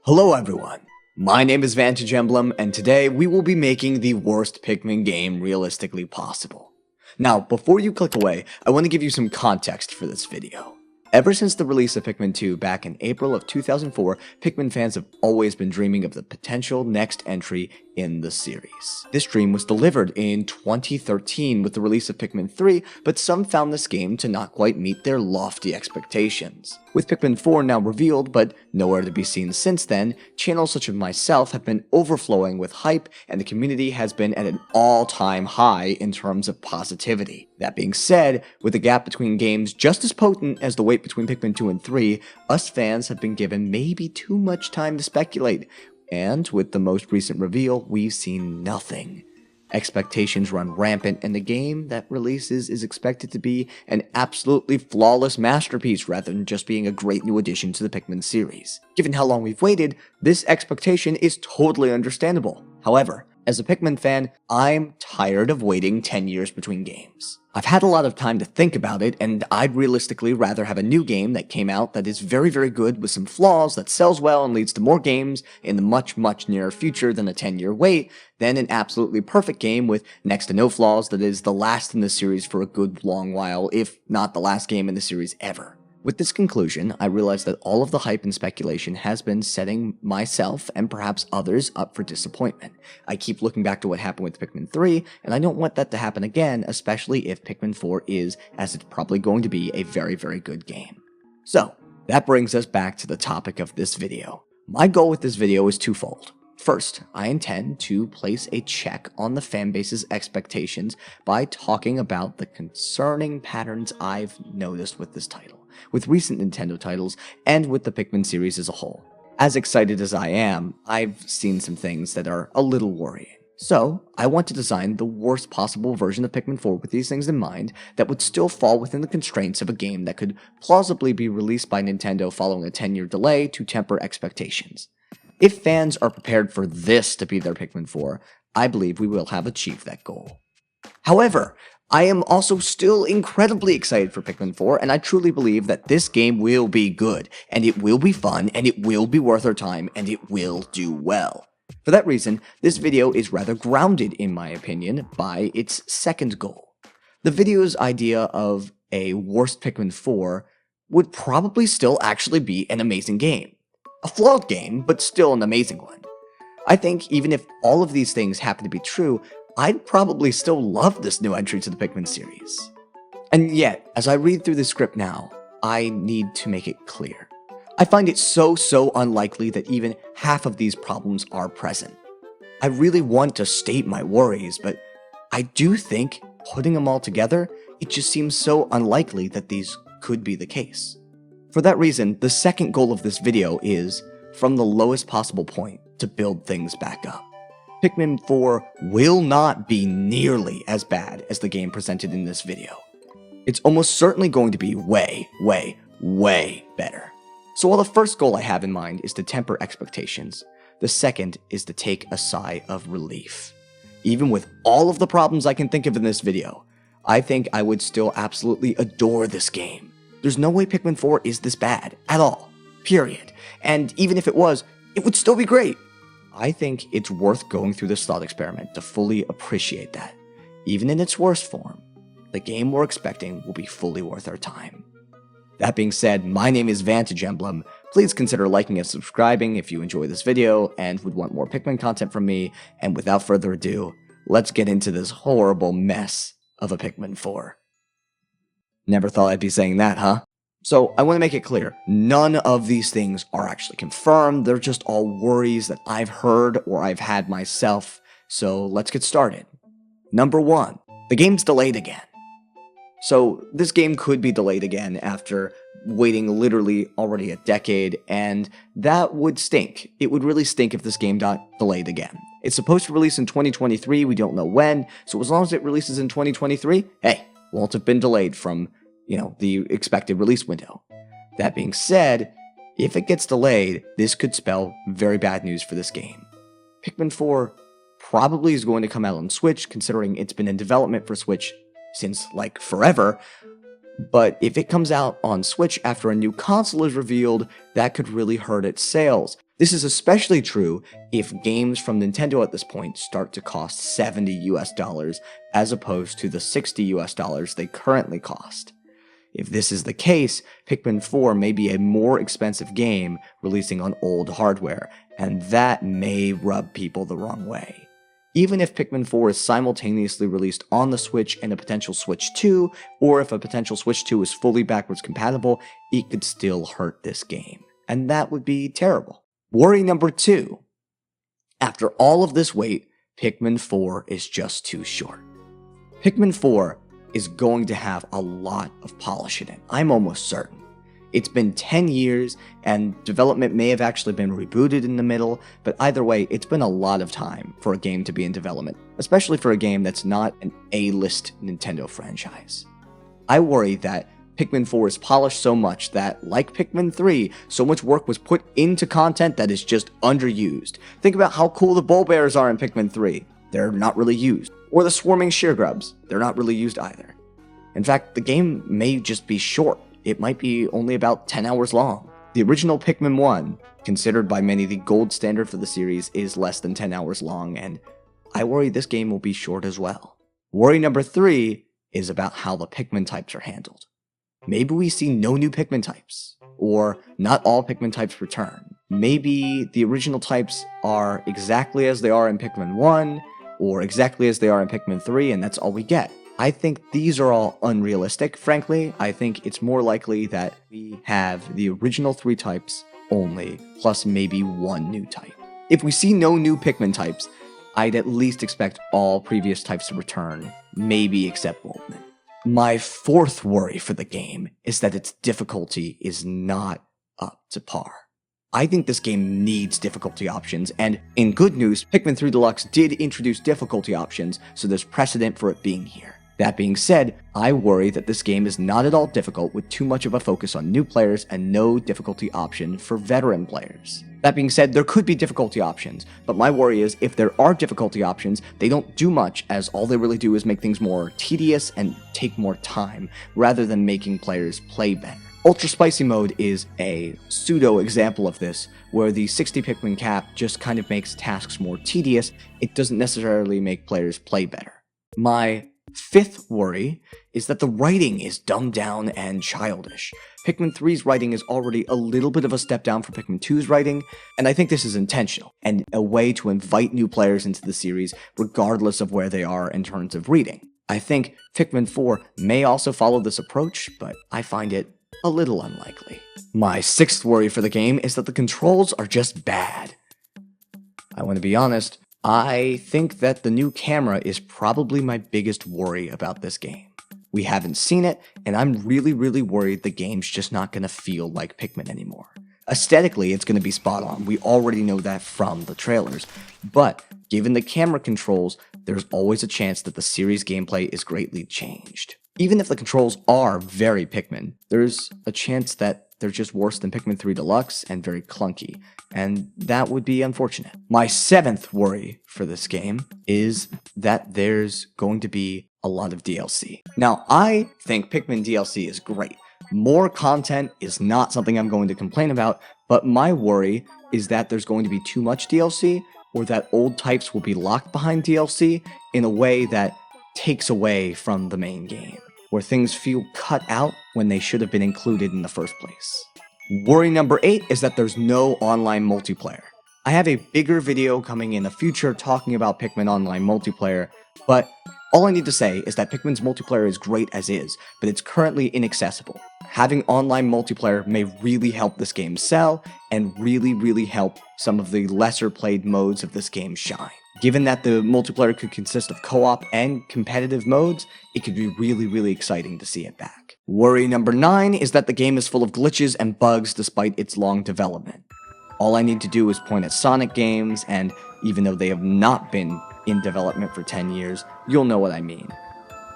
Hello everyone, my name is Vantage Emblem, and today we will be making the worst Pikmin game realistically possible. Now, before you click away, I want to give you some context for this video. Ever since the release of Pikmin 2 back in April of 2004, Pikmin fans have always been dreaming of the potential next entry in the series. This dream was delivered in 2013 with the release of Pikmin 3, but some found this game to not quite meet their lofty expectations. With Pikmin 4 now revealed, but nowhere to be seen since then, channels such as myself have been overflowing with hype, and the community has been at an all-time high in terms of positivity. That being said, with the gap between games just as potent as the wait between Pikmin 2 and 3, us fans have been given maybe too much time to speculate, and with the most recent reveal, we've seen nothing. Expectations run rampant, and the game that releases is expected to be an absolutely flawless masterpiece rather than just being a great new addition to the Pikmin series. Given how long we've waited, this expectation is totally understandable. However, as a Pikmin fan, I'm tired of waiting 10 years between games. I've had a lot of time to think about it, and I'd realistically rather have a new game that came out that is very good with some flaws, that sells well and leads to more games in the much nearer future than a 10-year wait, than an absolutely perfect game with next to no flaws that is the last in the series for a good long while, if not the last game in the series ever. With this conclusion, I realize that all of the hype and speculation has been setting myself and perhaps others up for disappointment. I keep looking back to what happened with Pikmin 3, and I don't want that to happen again, especially if Pikmin 4 is, as it's probably going to be, a very good game. So, that brings us back to the topic of this video. My goal with this video is twofold. First, I intend to place a check on the fanbase's expectations by talking about the concerning patterns I've noticed with this title, with recent Nintendo titles, and with the Pikmin series as a whole. As excited as I am, I've seen some things that are a little worrying. So, I want to design the worst possible version of Pikmin 4 with these things in mind that would still fall within the constraints of a game that could plausibly be released by Nintendo following a 10-year delay to temper expectations. If fans are prepared for this to be their Pikmin 4, I believe we will have achieved that goal. However, I am also still incredibly excited for Pikmin 4, and I truly believe that this game will be good, and it will be fun, and it will be worth our time, and it will do well. For that reason, this video is rather grounded, in my opinion, by its second goal. The video's idea of a worst Pikmin 4 would probably still actually be an amazing game. A flawed game, but still an amazing one. I think even if all of these things happen to be true, I'd probably still love this new entry to the Pikmin series. And yet, as I read through the script now, I need to make it clear. I find it so unlikely that even half of these problems are present. I really want to state my worries, but I do think, putting them all together, it just seems so unlikely that these could be the case. For that reason, the second goal of this video is, from the lowest possible point, to build things back up. Pikmin 4 will not be nearly as bad as the game presented in this video. It's almost certainly going to be way better. So while the first goal I have in mind is to temper expectations, the second is to take a sigh of relief. Even with all of the problems I can think of in this video, I think I would still absolutely adore this game. There's no way Pikmin 4 is this bad, at all, period. And even if it was, it would still be great. I think it's worth going through this thought experiment to fully appreciate that. Even in its worst form, the game we're expecting will be fully worth our time. That being said, my name is Vantage Emblem. Please consider liking and subscribing if you enjoy this video and would want more Pikmin content from me. And without further ado, let's get into this horrible mess of a Pikmin 4. Never thought I'd be saying that, huh? So, I want to make it clear, none of these things are actually confirmed, they're just all worries that I've heard or I've had myself, so let's get started. Number 1, the game's delayed again. So, this game could be delayed again after waiting literally already a decade, and that would stink. It would really stink if this game got delayed again. It's supposed to release in 2023, we don't know when, so as long as it releases in 2023, hey, won't have been delayed from the expected release window. That being said, if it gets delayed, this could spell very bad news for this game. Pikmin 4 probably is going to come out on Switch, considering it's been in development for Switch since, forever, but if it comes out on Switch after a new console is revealed, that could really hurt its sales. This is especially true if games from Nintendo at this point start to cost $70 as opposed to the $60 they currently cost. If this is the case, Pikmin 4 may be a more expensive game releasing on old hardware, and that may rub people the wrong way. Even if Pikmin 4 is simultaneously released on the Switch and a potential Switch 2, or if a potential Switch 2 is fully backwards compatible, it could still hurt this game, and that would be terrible. Worry number 2. After all of this wait, Pikmin 4 is just too short. Pikmin 4 is going to have a lot of polish in it, I'm almost certain. It's been 10 years, and development may have actually been rebooted in the middle, but either way, it's been a lot of time for a game to be in development, especially for a game that's not an A-list Nintendo franchise. I worry that Pikmin 4 is polished so much that, like Pikmin 3, so much work was put into content that is just underused. Think about how cool the bull bears are in Pikmin 3. They're not really used. Or the swarming sheargrubs. They're not really used either. In fact, the game may just be short. It might be only about 10 hours long. The original Pikmin 1, considered by many the gold standard for the series, is less than 10 hours long, and I worry this game will be short as well. Worry number 3 is about how the Pikmin types are handled. Maybe we see no new Pikmin types, or not all Pikmin types return. Maybe the original types are exactly as they are in Pikmin 1, or exactly as they are in Pikmin 3, and that's all we get. I think these are all unrealistic, frankly. I think it's more likely that we have the original 3 types only, plus maybe 1 new type. If we see no new Pikmin types, I'd at least expect all previous types to return, maybe except Molten. My 4th worry for the game is that its difficulty is not up to par. I think this game needs difficulty options, and in good news, Pikmin 3 Deluxe did introduce difficulty options, so there's precedent for it being here. That being said, I worry that this game is not at all difficult with too much of a focus on new players and no difficulty option for veteran players. That being said, there could be difficulty options, but my worry is if there are difficulty options, they don't do much, as all they really do is make things more tedious and take more time, rather than making players play better. Ultra Spicy Mode is a pseudo-example of this, where the 60 Pikmin cap just kind of makes tasks more tedious. It doesn't necessarily make players play better. My 5th worry is that the writing is dumbed down and childish. Pikmin 3's writing is already a little bit of a step down from Pikmin 2's writing, and I think this is intentional, and a way to invite new players into the series regardless of where they are in terms of reading. I think Pikmin 4 may also follow this approach, but I find it a little unlikely. My 6th worry for the game is that the controls are just bad. I want to be honest, I think that the new camera is probably my biggest worry about this game. We haven't seen it, and I'm really worried the game's just not going to feel like Pikmin anymore. Aesthetically, it's going to be spot on. We already know that from the trailers. But given the camera controls, there's always a chance that the series gameplay is greatly changed. Even if the controls are very Pikmin, there's a chance that they're just worse than Pikmin 3 Deluxe and very clunky, and that would be unfortunate. My 7th worry for this game is that there's going to be a lot of DLC. Now, I think Pikmin DLC is great. More content is not something I'm going to complain about, but my worry is that there's going to be too much DLC, or that old types will be locked behind DLC in a way that takes away from the main game, where things feel cut out when they should have been included in the first place. Worry number 8 is that there's no online multiplayer. I have a bigger video coming in the future talking about Pikmin online multiplayer, but all I need to say is that Pikmin's multiplayer is great as is, but it's currently inaccessible. Having online multiplayer may really help this game sell, and really help some of the lesser played modes of this game shine. Given that the multiplayer could consist of co-op and competitive modes, it could be really exciting to see it back. Worry number 9 is that the game is full of glitches and bugs despite its long development. All I need to do is point at Sonic games, and even though they have not been in development for 10 years, you'll know what I mean.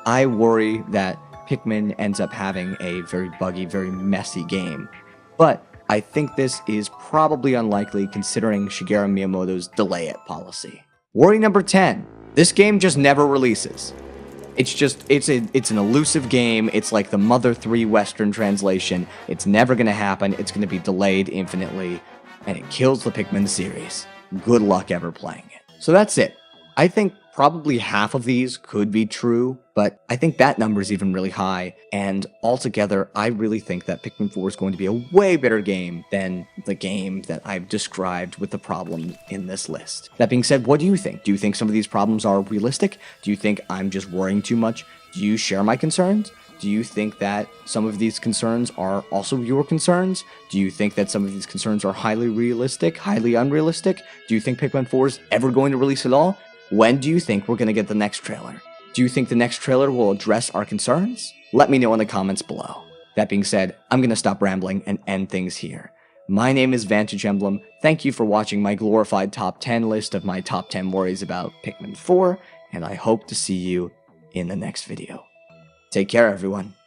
I worry that Pikmin ends up having a very buggy, very messy game, but I think this is probably unlikely considering Shigeru Miyamoto's delay it policy. Worry number 10. This game just never releases. It's an elusive game. It's like the Mother 3 Western translation. It's never going to happen. It's going to be delayed infinitely. and it kills the Pikmin series. Good luck ever playing it. So that's it. I think probably half of these could be true, but I think that number is even really high, and altogether, I really think that Pikmin 4 is going to be a way better game than the game that I've described with the problems in this list. That being said, what do you think? Do you think some of these problems are realistic? Do you think I'm just worrying too much? Do you share my concerns? Do you think that some of these concerns are also your concerns? Do you think that some of these concerns are highly realistic, highly unrealistic? Do you think Pikmin 4 is ever going to release at all? When do you think we're going to get the next trailer? Do you think the next trailer will address our concerns? Let me know in the comments below. That being said, I'm going to stop rambling and end things here. My name is Vantage Emblem. Thank you for watching my glorified top 10 list of my top 10 worries about Pikmin 4, and I hope to see you in the next video. Take care, everyone.